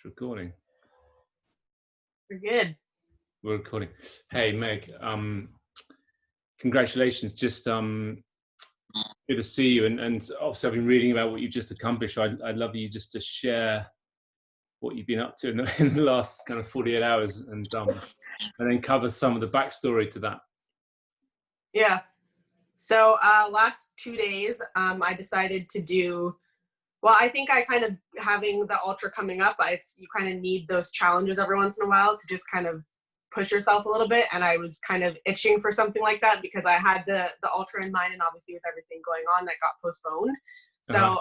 Recording. We're good. We're recording. Hey Meg, congratulations. Just good to see you. And obviously I've been reading about what you've just accomplished. I'd love you just to share what you've been up to in the last kind of 48 hours and then cover some of the backstory to that. Yeah. So last 2 days, I decided to do, well, I think I kind of, having the ultra coming up, you kind of need those challenges every once in a while to just kind of push yourself a little bit. And I was kind of itching for something like that because I had the ultra in mind, and obviously with everything going on that got postponed. So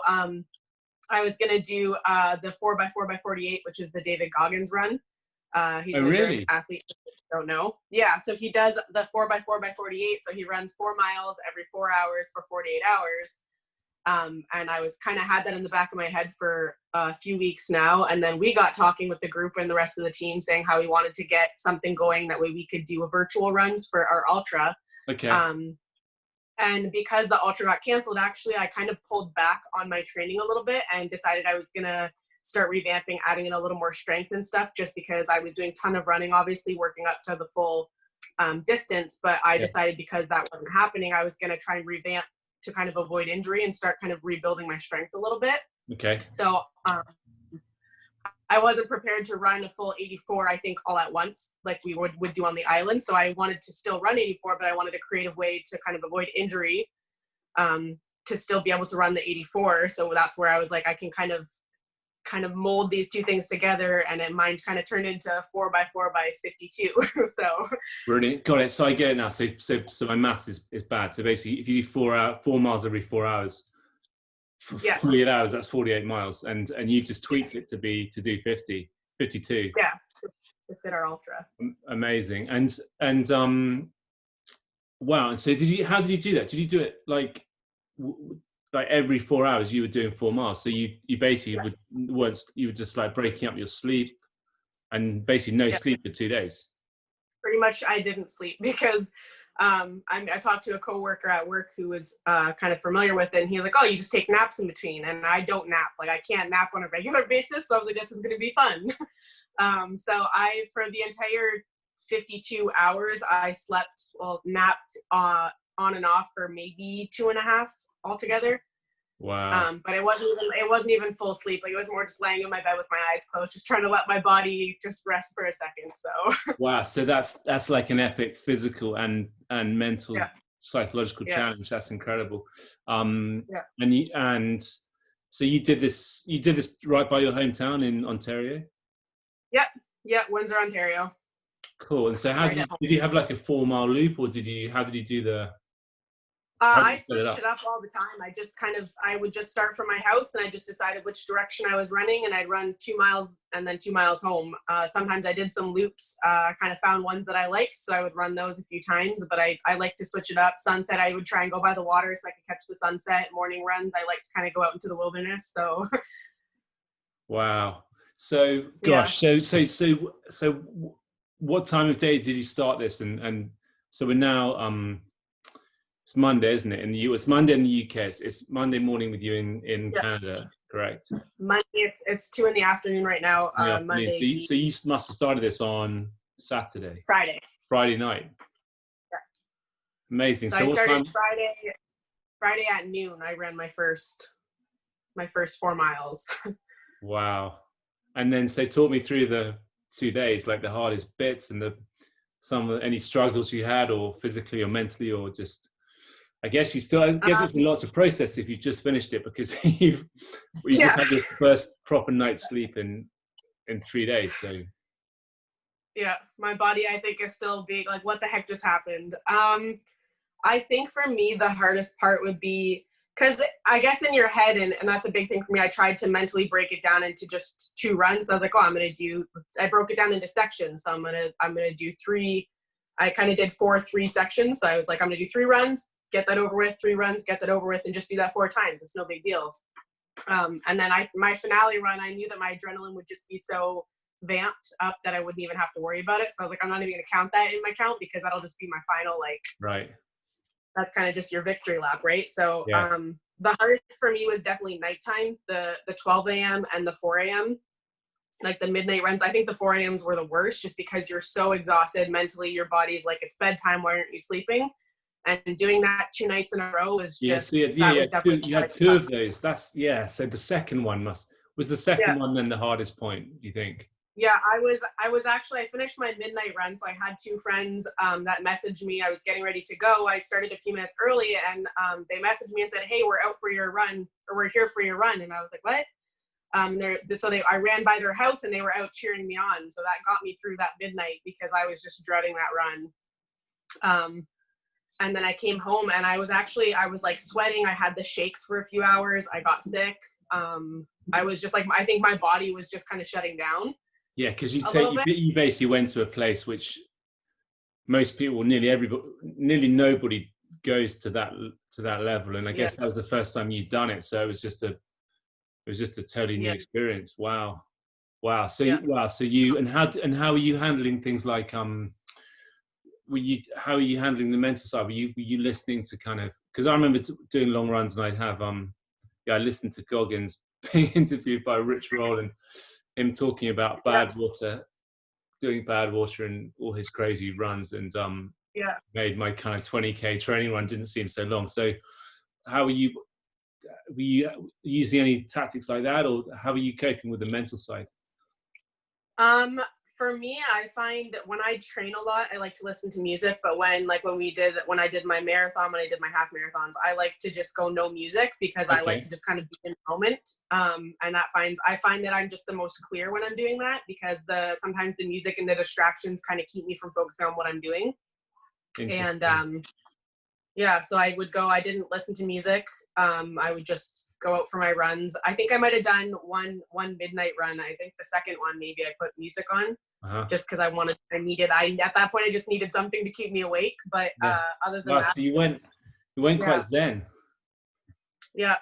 I was going to do the 4x4x48, which is the David Goggins run. He's an endurance athlete. Don't know. Yeah, so he does the 4x4x48. So he runs 4 miles every 4 hours for 48 hours. And I was kind of had that in the back of my head for a few weeks now. And then we got talking with the group and the rest of the team saying how we wanted to get something going. That way we could do a virtual runs for our ultra. Okay. And because the ultra got canceled, actually, I kind of pulled back on my training a little bit and decided I was going to start revamping, adding in a little more strength and stuff, just because I was doing a ton of running, obviously working up to the full distance. But I decided because that wasn't happening, I was going to try and revamp to kind of avoid injury and start kind of rebuilding my strength a little bit. Okay. So I wasn't prepared to run a full 84, I think, all at once, like we would do on the island. So I wanted to still run 84, but I wanted a creative way to kind of avoid injury, to still be able to run the 84. So that's where I was like, I can kind of mold these two things together, and then mine kind of turned into 4x4x52. So brilliant, got it. So I get it now. So my maths is bad. So basically, if you do 4 miles every 4 hours for 48 hours, that's 48 miles, and you've just tweaked it to do 52. Yeah, to fit our ultra. Amazing. And wow. And so how did you do that? Did you do it like every 4 hours you were doing 4 miles? So you basically you were just like breaking up your sleep and basically no sleep for 2 days. Pretty much I didn't sleep because I talked to a coworker at work who was kind of familiar with it, and he was like, oh, you just take naps in between. And I don't nap. Like, I can't nap on a regular basis. So I was like, this is going to be fun. So for the entire 52 hours, I napped on and off for maybe 2.5 altogether. Wow. But it wasn't even full sleep. Like, it was more just laying in my bed with my eyes closed, just trying to let my body just rest for a second. So wow. So that's like an epic physical and mental psychological challenge. That's incredible. And so you did this right by your hometown in Ontario? Yep, Windsor, Ontario. Cool. And so did you have like a 4 mile loop, or how did you do the I switched it up all the time. I would just start from my house, and I just decided which direction I was running, and I'd run 2 miles and then 2 miles home. Sometimes I did some loops, kind of found ones that I liked, so I would run those a few times, but I like to switch it up. Sunset, I would try and go by the water so I could catch the sunset. Morning runs, I like to kind of go out into the wilderness. So wow. So gosh, so what time of day did you start this? And so we're now it's Monday, isn't it? It's Monday in the UK. It's Monday morning with you in Canada, correct? Monday, it's 2 p.m. right now. Monday. So you must have started this on Saturday. Friday night. Yeah. Amazing. So I started Friday at noon. I ran my first 4 miles. Wow. And then so talk me through the 2 days, like the hardest bits and any struggles you had, or physically or mentally, or just. I guess it's a lot to process if you've just finished it, because you just had your first proper night's sleep in 3 days. So yeah, my body, I think, is still being like, what the heck just happened? I think for me the hardest part would be, because I guess in your head, and that's a big thing for me, I tried to mentally break it down into just 2 runs. So I was like, I broke it down into sections. So I'm gonna do 3. I kind of did 3 sections. So I was like, I'm gonna do 3 runs, get that over with, 3 runs, get that over with, and just do that 4 times. It's no big deal. And then my finale run, I knew that my adrenaline would just be so vamped up that I wouldn't even have to worry about it. So I was like, I'm not even gonna count that in my count, because that'll just be my final, right. That's kind of just your victory lap, right? So the hardest for me was definitely nighttime, the 12 a.m. and the 4 a.m. like the midnight runs. I think the 4 a.m.s were the worst, just because you're so exhausted mentally. Your body's like, it's bedtime. Why aren't you sleeping? And doing that 2 nights in a row was just, was definitely. You had two of those. So the second one was the second one then the hardest point, do you think? Yeah, I was actually, I finished my midnight run. So I had 2 friends that messaged me. I was getting ready to go. I started a few minutes early, and they messaged me and said, hey, we're out for your run, or we're here for your run. And I was like, what? I ran by their house and they were out cheering me on. So that got me through that midnight, because I was just dreading that run. And then I came home and I was like sweating. I had the shakes for a few hours. I got sick. I was just like, I think my body was just kind of shutting down. Yeah, because you basically went to a place which most people, nearly nobody goes to that level, and I guess that was the first time you'd done it, so it was just a totally new experience. Wow. So you and how are you handling things like how are you handling the mental side? Were you listening to kind of, because I remember doing long runs and I'd have I listened to Goggins being interviewed by Rich Roll and him talking about doing bad water and all his crazy runs, and made my kind of 20K training run didn't seem so long. So how were you using any tactics like that, or how are you coping with the mental side? For me, I find when I train a lot, I like to listen to music. But when I did my marathon, when I did my half marathons, I like to just go no music, because I like to just kind of be in the moment. And I find that I'm just the most clear when I'm doing that, because sometimes the music and the distractions kind of keep me from focusing on what I'm doing. And so I didn't listen to music. I would just go out for my runs. I think I might have done one midnight run. I think the second one, maybe I put music on, just because at that point I just needed something to keep me awake. But other than that, so you went quite zen. Yeah.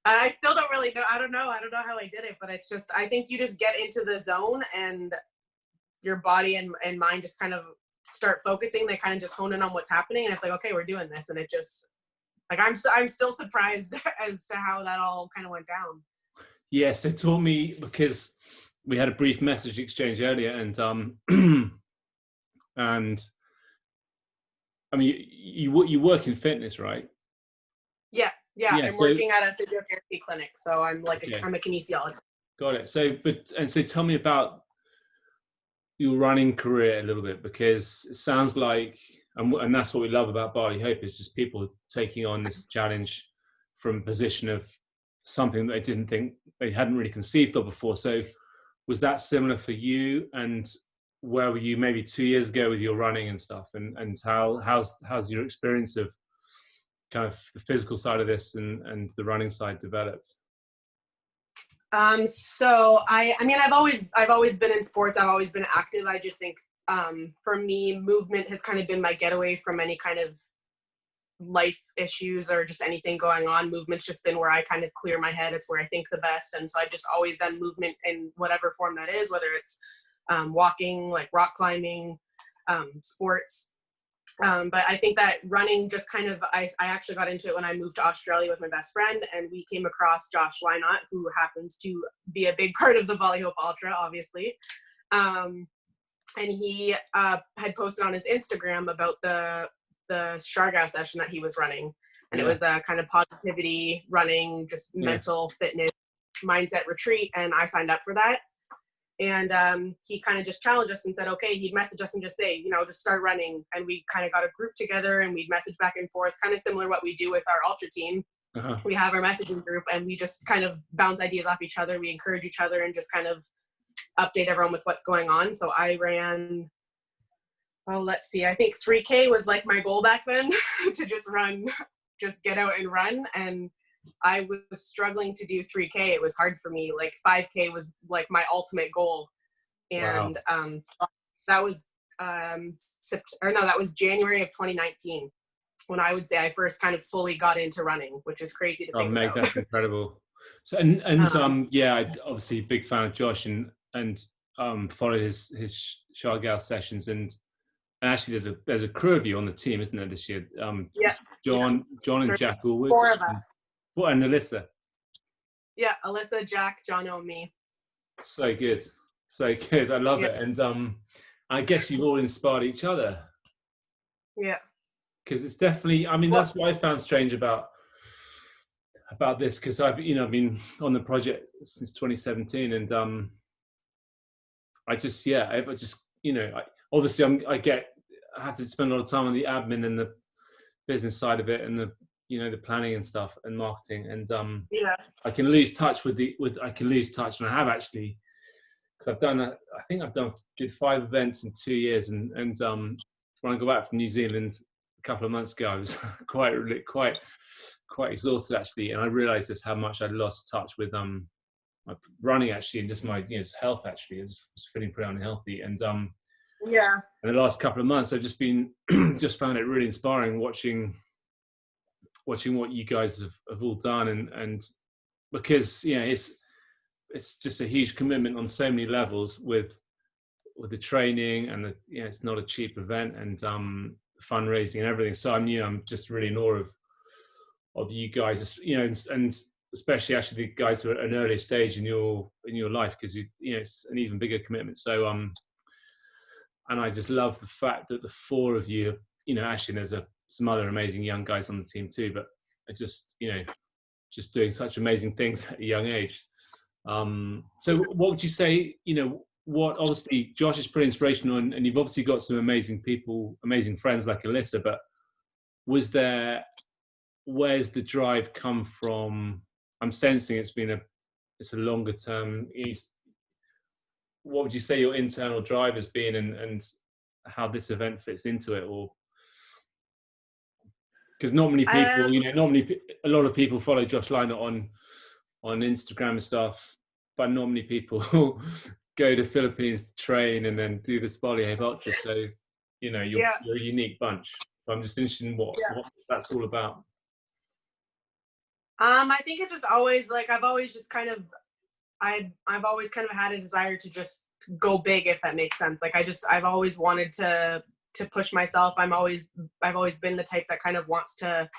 I still don't really know. I don't know how I did it, but it's just, I think you just get into the zone and your body and mind just kind of start focusing. They kind of just hone in on what's happening, and it's like, okay, we're doing this. And it just, like, I'm still surprised as to how that all kind of went down. Yes, it taught me, because we had a brief message exchange earlier, and and I mean, you work in fitness, right? Yeah. I'm working at a physiotherapy clinic, so I'm like I'm a kinesiologist. Got it. So tell me about your running career a little bit, because it sounds like, and that's what we love about Bali Hope, is just people taking on this challenge from a position of something that they hadn't really conceived of before. So was that similar for you, and where were you maybe 2 years ago with your running and stuff, and how's your experience of kind of the physical side of this and the running side developed? So I mean, I've always been in sports. I've always been active. I just think, for me, movement has kind of been my getaway from any kind of life issues or just anything going on. Movement's just been where I kind of clear my head. It's where I think the best. And so I've just always done movement in whatever form that is, whether it's, walking, like rock climbing, sports. But I think that running just kind of, I actually got into it when I moved to Australia with my best friend, and we came across Josh Lynott, who happens to be a big part of the Bali Hope Ultra, obviously. And he had posted on his Instagram about the Shargao session that he was running. And it was a kind of positivity running, just mental fitness mindset retreat. And I signed up for that. And he kind of just challenged us and said, okay, he'd message us and just say, just start running. And we kind of got a group together and we'd message back and forth, kind of similar to what we do with our ultra team. We have our messaging group and we just kind of bounce ideas off each other. We encourage each other and just kind of update everyone with what's going on. So I ran, I think 3K was like my goal back then to just get out and run. And I was struggling to do 3K. It was hard for me. Like 5K was like my ultimate goal. And so that was that was January of 2019 when I would say I first kind of fully got into running, which is crazy to think Meg, about. that's incredible. So I obviously big fan of Josh and follow his Shargao sessions, and actually there's a crew of you on the team, isn't there, this year? John and Jack Allwood. 4 of us. And Alyssa. Yeah, Alyssa, Jack, John, and me. So good. So good. I love Yeah. it. And I guess you've all inspired each other, Yeah. because it's definitely, I mean, Well, that's what I found strange about this, because I've been on the project since 2017, and I just obviously I have to spend a lot of time on the admin and the business side of it, and the planning and stuff and marketing, and yeah. I can lose touch and I have actually, because I've done that. I think did 5 events in 2 years, and when I got back from New Zealand a couple of months ago, I was quite exhausted actually, and I realised just how much I'd lost touch with my running actually, and just my health actually. I just was feeling pretty unhealthy, and Yeah. in the last couple of months, I've just been just found it really inspiring watching what you guys have all done, and because it's just a huge commitment on so many levels with the training, and it's not a cheap event, and fundraising and everything. So I'm just really in awe of you guys, and especially actually the guys who are at an earlier stage in your life, because it's an even bigger commitment. So and I just love the fact that the 4 of you, actually there's some other amazing young guys on the team too, but are just doing such amazing things at a young age. So what would you say, what, obviously Josh is pretty inspirational, and you've obviously got some amazing people, amazing friends like Alyssa, but where's the drive come from? I'm sensing it's a longer term. What would you say your internal drive has been, and how this event fits into it? Or because not many people, a lot of people follow Josh Liner on Instagram and stuff, but not many people go to Philippines to train and then do the Bali Hope Ultra. So you're a unique bunch. So I'm just interested in what that's all about. I think it's just always like I've always kind of had a desire to just go big, if that makes sense. Like I've always wanted to push myself. I've always been the type that kind of wants to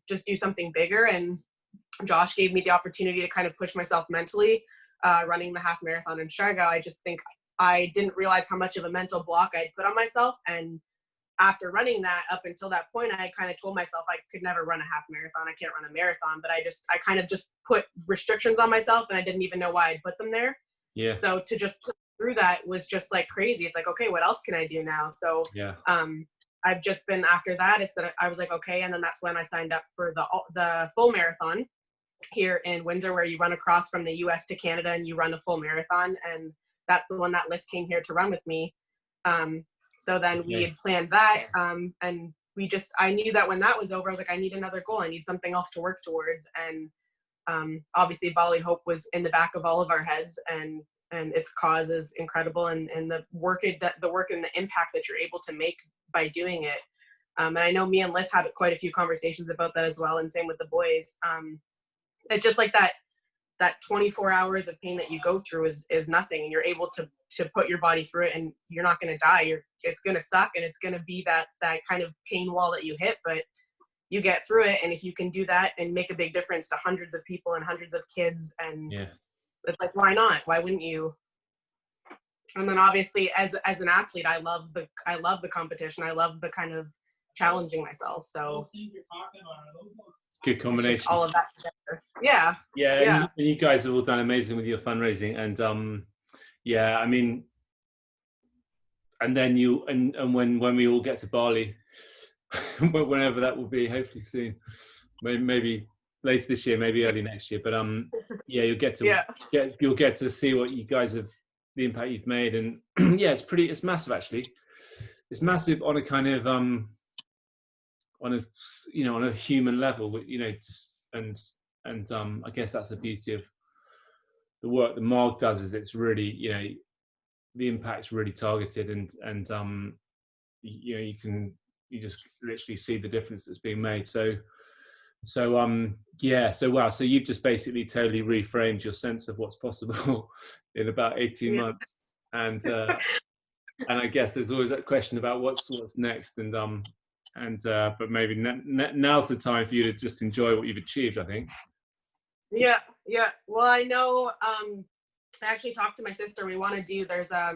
just do something bigger, and Josh gave me the opportunity to kind of push myself mentally, running the half marathon in Siargao. I just think I didn't realize how much of a mental block I'd put on myself, and after running that, up until that point, I kind of told myself I could never run a half marathon. I can't run a marathon, but I kind of just put restrictions on myself, and I didn't even know why I'd put them there. Yeah. So to just put through that was just like crazy. It's like, okay, what else can I do now? So yeah. I've just been, after that, I was like, okay. And then that's when I signed up for the full marathon here in Windsor, where you run across from the US to Canada and you run a full marathon. And that's the one that Liz came here to run with me. So then we had planned that, and I knew that when that was over, I was like, I need another goal. I need something else to work towards. And obviously Bali Hope was in the back of all of our heads, and its cause is incredible, and the work and the impact that you're able to make by doing it. And I know me and Liz had quite a few conversations about that as well, and same with the boys. It's just like that 24 hours of pain that you go through is nothing, and you're able to put your body through it, and you're not going to die. It's going to suck, and it's going to be that kind of pain wall that you hit, but you get through it. And if you can do that and make a big difference to hundreds of people and hundreds of kids, and it's like, why not? Why wouldn't you? And then obviously as an athlete, I love the competition. I love the kind of challenging myself. So good combination. All of that together. Yeah. And you guys have all done amazing with your fundraising, and I mean, and then when we all get to Bali, whenever that will be, hopefully soon, maybe later this year, maybe early next year, but you'll get to see what you guys have, the impact you've made. And it's massive actually. It's massive on a kind of on a human level, I guess that's the beauty of the work that Marg does, is it's really, the impact's really targeted, and you just literally see the difference that's being made. So wow. So you've just basically totally reframed your sense of what's possible in about 18 months. And I guess there's always that question about what's next, but maybe now's the time for you to just enjoy what you've achieved, I think. Yeah. Well, I know I actually talked to my sister. We want to do, there's a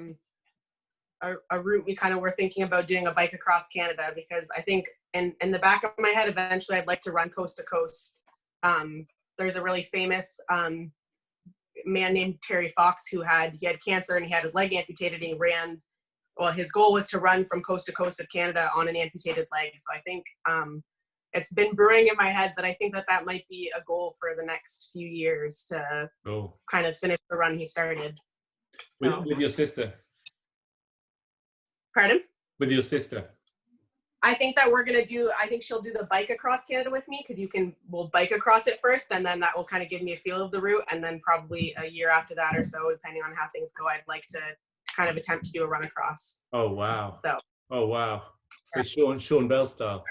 route we kind of were thinking about doing a bike across Canada, because I think in the back of my head, eventually I'd like to run coast to coast. There's a really famous man named Terry Fox who he had cancer and he had his leg amputated, and he ran, well, his goal was to run from coast to coast of Canada on an amputated leg. So I think it's been brewing in my head that I think that might be a goal for the next few years to kind of finish the run he started. So. With your sister? Pardon? With your sister? I think that I think she'll do the bike across Canada with me, because we'll bike across it first, and then that will kind of give me a feel of the route. And then probably a year after that or so, depending on how things go, I'd like to kind of attempt to do a run across. Oh, wow. So. Oh, wow. So Sean Bell style.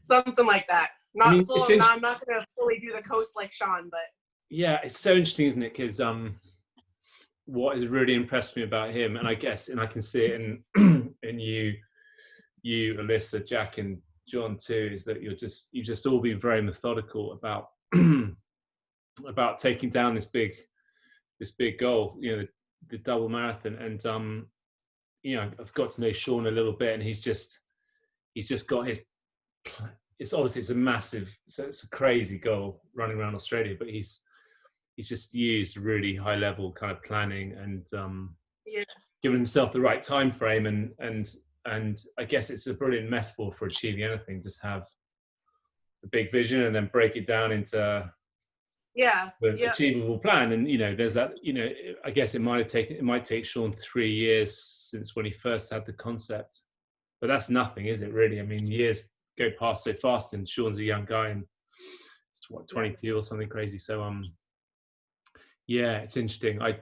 Something like that. I'm not going to fully do the coast like Sean, but. Yeah, it's so interesting, isn't it? Because what has really impressed me about him, and I can see it in you, Alyssa, Jack, and John too, is that you've just all been very methodical about about taking down this big goal, the double marathon. And I've got to know Sean a little bit, and he's just got his. It's a crazy goal running around Australia, but he's just used really high level kind of planning and given himself the right time frame, and I guess it's a brilliant metaphor for achieving anything. Just have a big vision and then break it down into the achievable plan. And there's that. I guess it might take Sean 3 years since when he first had the concept, but that's nothing, is it really? I mean, years go past so fast, and Sean's a young guy, and it's 22 or something crazy. So it's interesting. I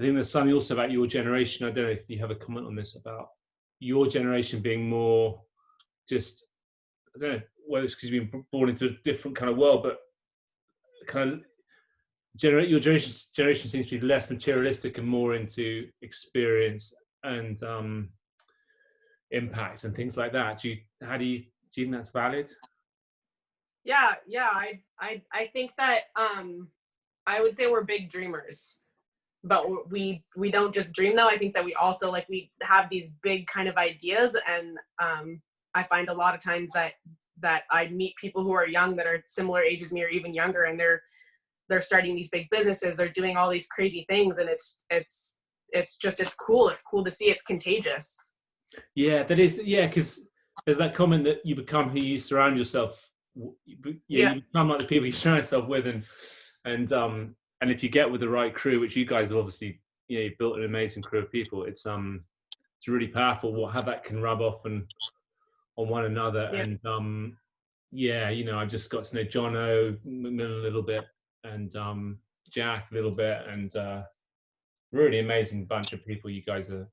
think there's something also about your generation. I don't know if you have a comment on this, about your generation being more just, I don't know whether it's because you've been born into a different kind of world, but kind of your generation seems to be less materialistic and more into experience and impact and things like that. Do you think that's valid? Yeah. I think that I would say we're big dreamers, but we don't just dream though. I think that we also we have these big kind of ideas, and I find a lot of times that I meet people who are young, that are similar age as me or even younger, and they're starting these big businesses, they're doing all these crazy things, and it's cool. It's cool to see. It's contagious. Yeah, that is. Yeah, because there's that comment that you become who you surround yourself. You become like the people you surround yourself with, and if you get with the right crew, which you guys have obviously, you've built an amazing crew of people. It's really powerful how that can rub off on one another. Yeah. And I've just got to know Jono McMillan a little bit, and Jack a little bit, and really amazing bunch of people you guys are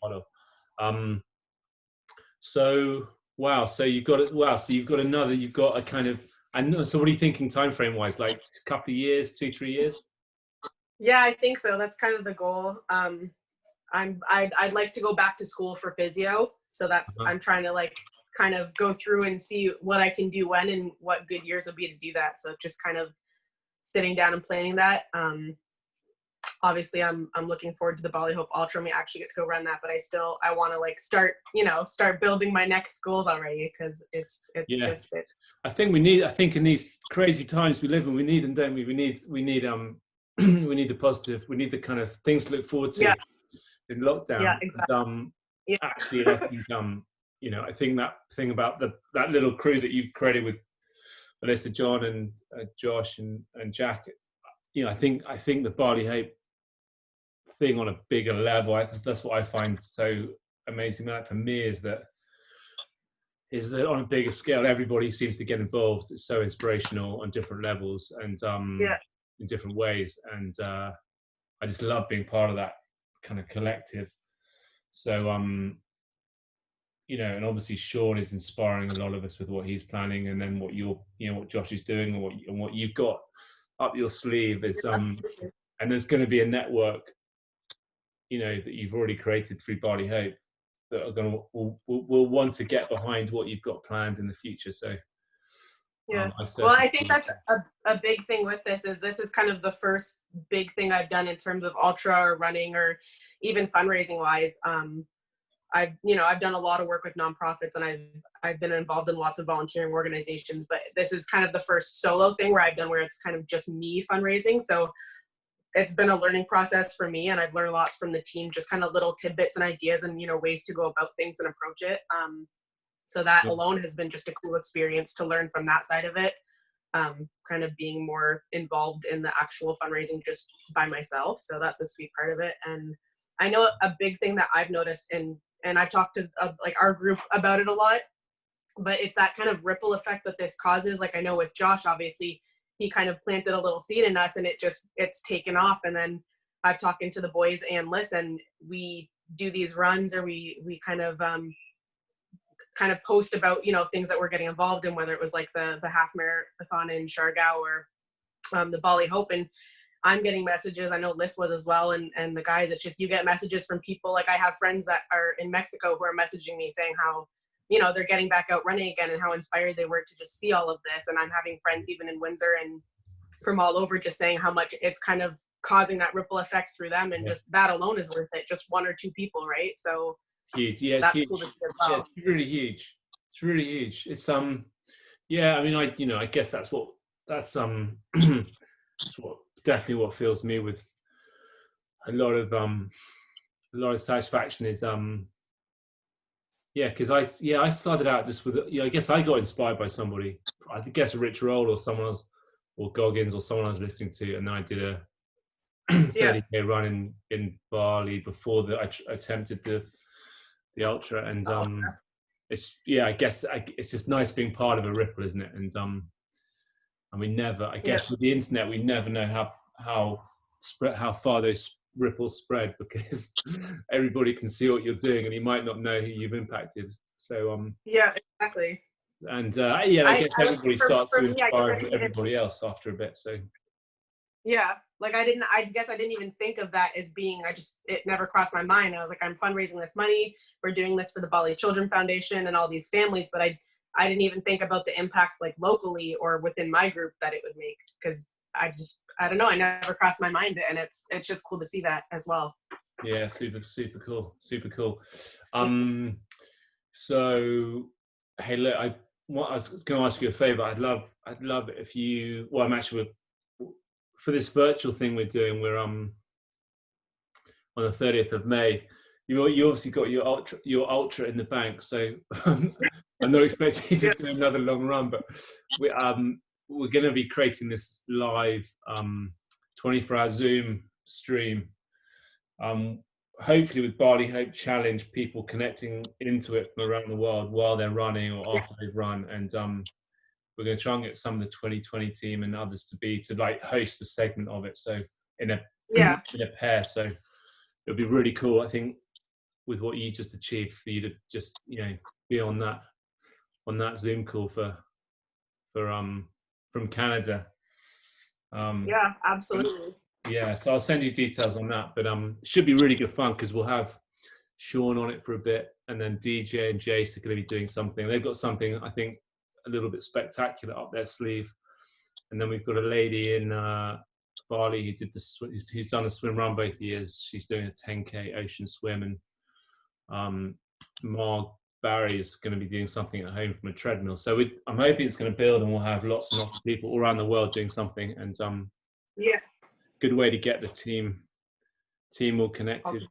part of. So you've got a kind of, so what are you thinking time frame wise, like a couple of years, 2-3 years? Yeah, I think so. That's kind of the goal. I'd like to go back to school for physio, so that's I'm trying to kind of go through and see what I can do when, and what good years will be to do that. So just kind of sitting down and planning that. Obviously I'm looking forward to the Bali Hope Ultra, and we actually get to go run that, but I want to start building my next goals already, because it's I think in these crazy times we live in, we need them, don't we? We need we need the positive, we need the kind of things to look forward to in lockdown. Yeah, exactly. Actually, I think I think that thing about that little crew that you've created with Alyssa, John, and Josh and Jack, I think the Bali Hope thing on a bigger level, that's what I find so amazing about for me, is that on a bigger scale, everybody seems to get involved. It's so inspirational on different levels and in different ways, and I just love being part of that kind of collective. So and obviously Sean is inspiring a lot of us with what he's planning, and then what what Josh is doing, and what you've got up your sleeve is and there's going to be a network that you've already created through Bali Hope that are going to will want to get behind what you've got planned in the future. So Yeah. I Well, certainly I think that's a big thing with this is kind of the first big thing I've done in terms of ultra or running or even fundraising wise. I've done a lot of work with nonprofits and I've been involved in lots of volunteering organizations, but this is kind of the first solo thing where I've done where it's kind of just me fundraising. So it's been a learning process for me, and I've learned lots from the team, just kind of little tidbits and ideas and, ways to go about things and approach it. So that alone has been just a cool experience to learn from that side of it. Kind of being more involved in the actual fundraising just by myself. So that's a sweet part of it. And I know a big thing that I've noticed, and I've talked to like our group about it a lot, but it's that kind of ripple effect that this causes. Like I know with Josh, obviously he kind of planted a little seed in us and it's taken off. And then I've talked to the boys and listen, we do these runs or we kind of post about, things that we're getting involved in, whether it was like the half marathon in Siargao or the Bali Hope. And I'm getting messages, I know Liz was as well, and the guys, it's just, you get messages from people. Like I have friends that are in Mexico who are messaging me saying how, they're getting back out running again and how inspired they were to just see all of this. And I'm having friends even in Windsor and from all over just saying how much it's kind of causing that ripple effect through them. And just that alone is worth it. Just one or two people, right? So huge. Yeah, it's that's huge. cool to see as well. Yeah, it's really huge. It's really huge. It's yeah, I mean, I guess that's that's what definitely what fills me with a lot of satisfaction is yeah, because I started out just with, I guess I got inspired by somebody, I guess Rich Roll or someone else, or Goggins or someone I was listening to, and then I did a 30K run in Bali before I attempted the ultra. And I guess it's just nice being part of a ripple, isn't it? And and we never, I guess with the internet, we never know how far those ripples spread, because everybody can see what you're doing and you might not know who you've impacted. So yeah, exactly. And I guess everybody starts to inspire everybody else after a bit. So yeah, like I guess I didn't even think of that as being, it never crossed my mind. I was like, I'm fundraising this money, we're doing this for the Bali Children Foundation and all these families, but I didn't even think about the impact like locally or within my group that it would make, because I don't know, I never crossed my mind, and it's just cool to see that as well. Yeah, super cool. So hey, look, I was going to ask you a favor. I'd love it if you, I'm actually, for this virtual thing we're doing, we're on the 30th of May. You obviously got your ultra in the bank, so I'm not expecting you to do another long run, but we're going to be creating this live 24-hour Zoom stream, hopefully with Bali Hope Challenge, people connecting into it from around the world while they're running or after they've run. And we're going to try and get some of the 2020 team and others to like host a segment of it, so in a pair. So it'll be really cool, I think, with what you just achieved, for you to just be on that Zoom call from Canada. Yeah, absolutely. Yeah, so I'll send you details on that, but it should be really good fun, because we'll have Sean on it for a bit, and then DJ and Jace are going to be doing something. They've got something, I think, a little bit spectacular up their sleeve. And then we've got a lady in Bali who's done a swim run both years. She's doing a 10K ocean swim, and Marg Barry is going to be doing something at home from a treadmill. So I'm hoping it's going to build, and we'll have lots and lots of people all around the world doing something. And good way to get the team all connected.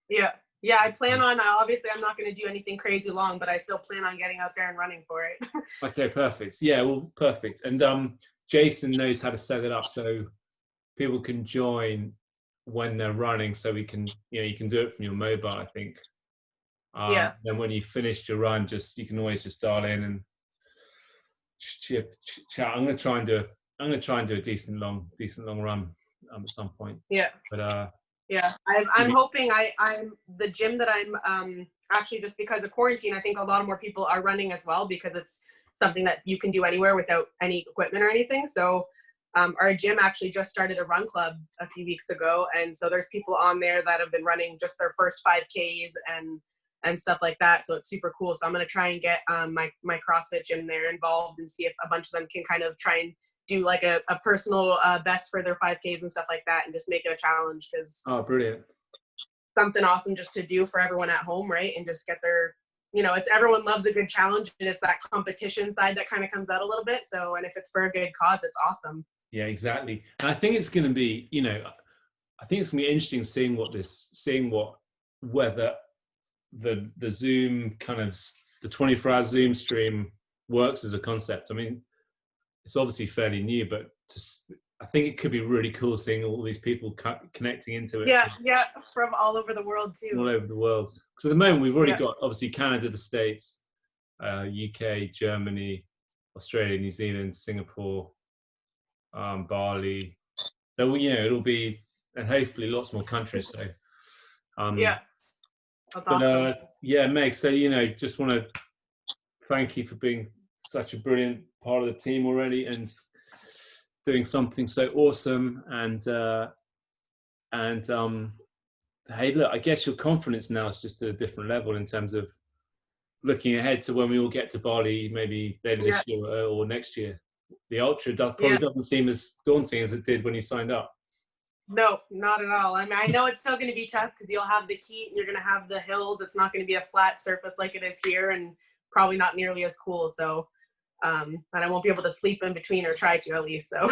Yeah, I plan on, obviously I'm not going to do anything crazy long, but I still plan on getting out there and running for it. Okay, perfect. Yeah, well, perfect. And Jason knows how to set it up so people can join when they're running, so we can, you can do it from your mobile, I think. Then when you finished your run, you can always just dial in and chat. I'm going to try and do a decent long run at some point. Yeah. But I'm hoping I'm the gym that I'm actually, just because of quarantine, I think a lot more people are running as well, because it's something that you can do anywhere without any equipment or anything. So our gym actually just started a run club a few weeks ago, and so there's people on there that have been running just their first 5Ks, and stuff like that. So it's super cool. So I'm going to try and get my CrossFit gym there involved and see if a bunch of them can kind of try and do like a personal best for their 5Ks and stuff like that, and just make it a challenge, because brilliant. Something awesome just to do for everyone at home, right? And just get their, it's everyone loves a good challenge, and it's that competition side that kind of comes out a little bit. So, and if it's for a good cause, it's awesome. Yeah, exactly. And I think it's going to be, I think it's going to be interesting whether the Zoom kind of the 24-hour Zoom stream works as a concept. I mean, it's obviously fairly new, but I think it could be really cool seeing all these people connecting into it. Yeah, from all over the world too. All over the world. Because at the moment we've already got obviously Canada, the States, UK, Germany, Australia, New Zealand, Singapore, Bali. So it'll be, and hopefully lots more countries. So that's awesome. Meg. So just want to thank you for being such a brilliant part of the team already, and doing something so awesome. And hey, look, I guess your confidence now is just at a different level in terms of looking ahead to when we all get to Bali, maybe later this year or next year. The Ultra probably doesn't seem as daunting as it did when you signed up. No, not at all. I mean, I know it's still going to be tough because you'll have the heat and you're going to have the hills. It's not going to be a flat surface like it is here, and probably not nearly as cool. So, and I won't be able to sleep in between, or try to at least. So,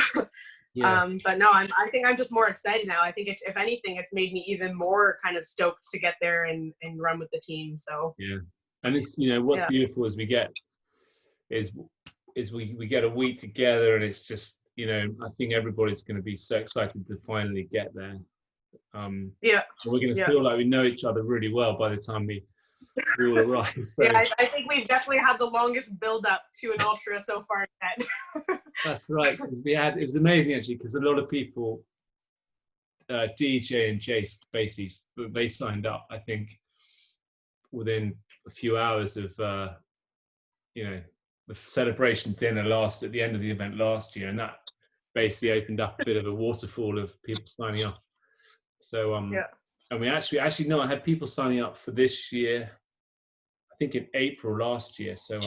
but no, I think I'm just more excited now. I think if anything, it's made me even more kind of stoked to get there and run with the team. So and it's what's beautiful is we get a week together, and it's just I think everybody's going to be so excited to finally get there. We're going to feel like we know each other really well by the time we all arrive. So. I think we've definitely had the longest build up to an ultra so far yet. That's right. It was amazing actually, because a lot of people, DJ and Jace, basically, they signed up, I think, within a few hours of, the celebration dinner at the end of the event last year, and that basically opened up a bit of a waterfall of people signing up. So, and we actually no, I had people signing up for this year, I think in April last year. So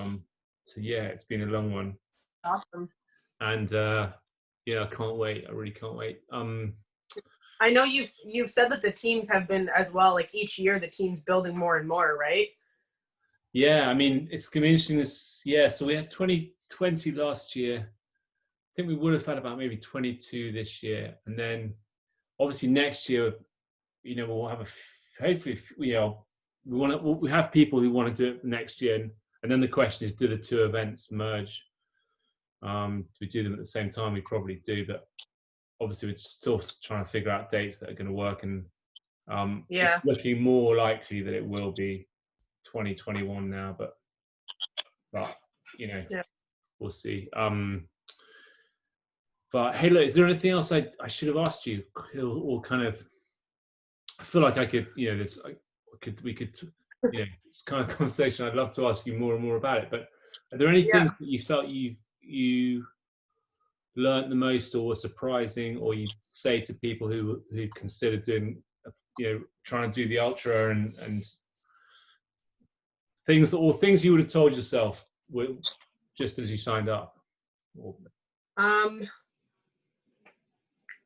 it's been a long one. Awesome. And I can't wait. I really can't wait. I know you've said that the teams have been as well. Like each year, the team's building more and more, right? Yeah, I mean, it's going to be interesting. So we had 20 last year. I think we would have had about maybe 22 this year, and then obviously next year, we'll have hopefully, we have people who want to do it next year, and then the question is, do the two events merge? Do we do them at the same time? We probably do, but obviously we're still trying to figure out dates that are going to work, and it's looking more likely that it will be 2021 now, but we'll see. But hey, look, is there anything else I should have asked you, or kind of? I feel like I could, it's kind of conversation I'd love to ask you more and more about it. But are there any things that you felt you learned the most, or were surprising, or you say to people who consider doing, trying to do the ultra, and things you would have told yourself just as you signed up?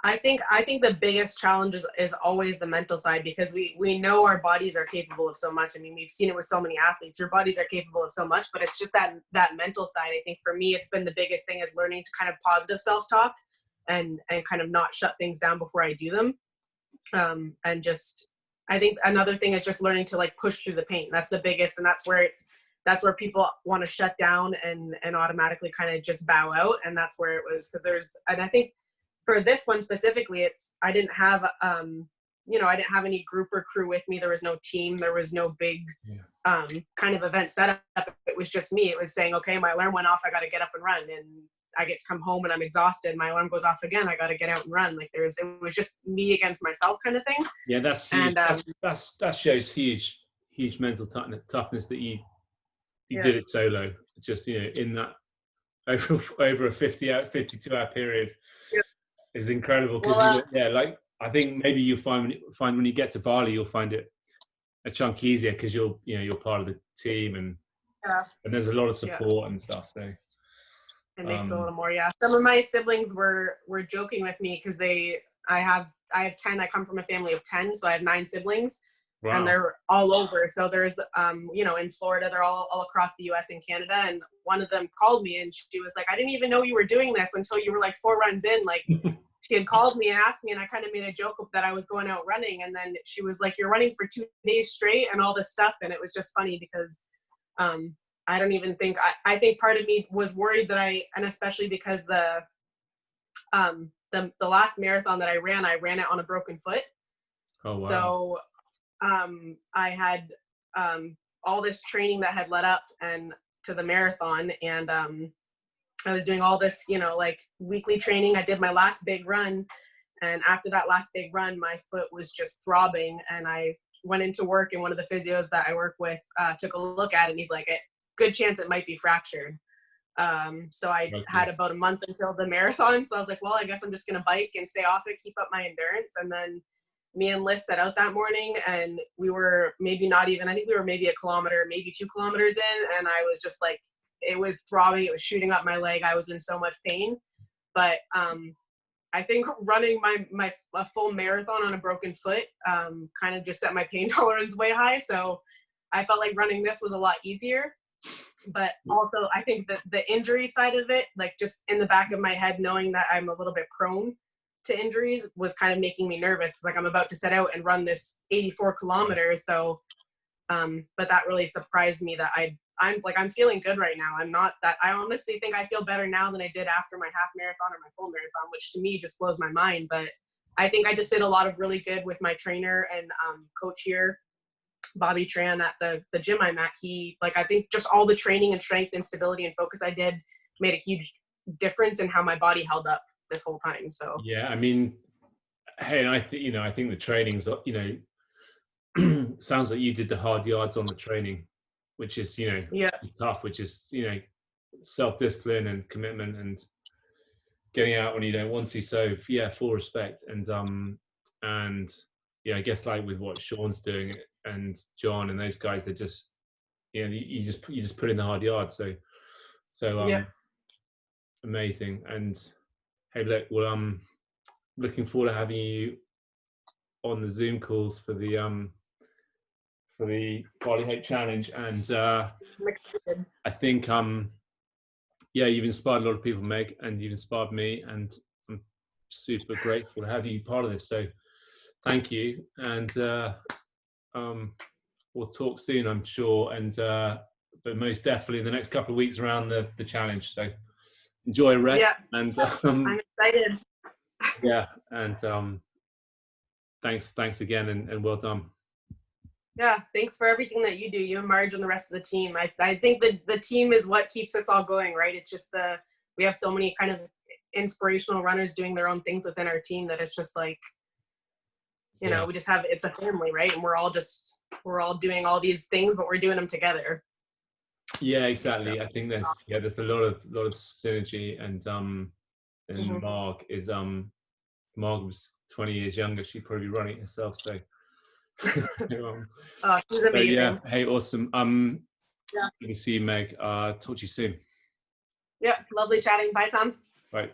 I think the biggest challenge is always the mental side, because we know our bodies are capable of so much. I mean, we've seen it with so many athletes. Your bodies are capable of so much, but it's just that mental side. I think for me, it's been the biggest thing, is learning to kind of positive self-talk and kind of not shut things down before I do them. And just, I think another thing is just learning to like push through the pain. That's the biggest, and that's where people want to shut down and automatically kind of just bow out. And that's where it was, and I think for this one specifically, I didn't have I didn't have any group or crew with me. There was no team. There was no big kind of event setup. It was just me. It was saying, okay, my alarm went off, I got to get up and run, and I get to come home and I'm exhausted. My alarm goes off again, I got to get out and run. Like it was just me against myself kind of thing. Yeah, that's huge. And that shows huge mental toughness that you did it solo. Just in that over a 52-hour period. Is incredible, because like I think maybe you find when you get to Bali, you'll find it a chunk easier because you're part of the team, and there's a lot of support and stuff. So it makes it a little more. Yeah, some of my siblings were joking with me because I have 10. I come from a family of 10, so I have 9 siblings. Wow. And they're all over. So there's, in Florida, they're all across the US and Canada. And one of them called me and she was like, I didn't even know you were doing this until you were like 4 runs in. Like she had called me and asked me, and I kind of made a joke that I was going out running. And then she was like, you're running for 2 days straight and all this stuff. And it was just funny because I don't even think, I think part of me was worried that and especially because the last marathon that I ran it on a broken foot. Oh, wow. So I had all this training that had led up and to the marathon, and I was doing all this, like weekly training. I did my last big run, and after that last big run, my foot was just throbbing, and I went into work, and one of the physios that I work with took a look at it, and he's like, good chance it might be fractured. So I had about a month until the marathon, so I was like, well, I guess I'm just gonna bike and stay off it, keep up my endurance. And then me and Liz set out that morning, and we were maybe a kilometer, maybe 2 kilometers in, and I was just like, it was throbbing, it was shooting up my leg, I was in so much pain. But I think running a full marathon on a broken foot kind of just set my pain tolerance way high, so I felt like running this was a lot easier. But also I think that the injury side of it, like just in the back of my head, knowing that I'm a little bit prone to injuries, was kind of making me nervous. Like I'm about to set out and run this 84 kilometers. So, but that really surprised me that I'm feeling good right now. I honestly think I feel better now than I did after my half marathon or my full marathon, which to me just blows my mind. But I think I just did a lot of really good with my trainer and coach here, Bobby Tran, at the gym I'm at. I think just all the training and strength and stability and focus I did made a huge difference in how my body held up this whole time. So yeah, I mean, hey, I think the training's, sounds like you did the hard yards on the training, which is tough, which is self-discipline and commitment and getting out when you don't want to. So yeah, full respect. And I guess like with what Sean's doing and John and those guys, they're just you just put in the hard yards. So amazing. And hey, look, well, I'm looking forward to having you on the Zoom calls for the Bali Hope Challenge. And I think you've inspired a lot of people, Meg, and you've inspired me, and I'm super grateful to have you part of this. So thank you, and we'll talk soon, I'm sure, and but most definitely in the next couple of weeks around the challenge. So enjoy rest, and I'm excited. Yeah, and thanks again, and well done. Yeah, thanks for everything that you do, you and Marge and the rest of the team. I think that the team is what keeps us all going, right? It's just we have so many kind of inspirational runners doing their own things within our team that it's just like, we just have, it's a family, right? And we're all doing all these things, but we're doing them together. Yeah, exactly. So, I think there's a lot of synergy, and Marg was 20 years younger. She'd probably be running it herself. So, she's amazing. Yeah. Hey, awesome. Good to see you, Meg. Talk to you soon. Yeah, lovely chatting. Bye, Tom. Bye.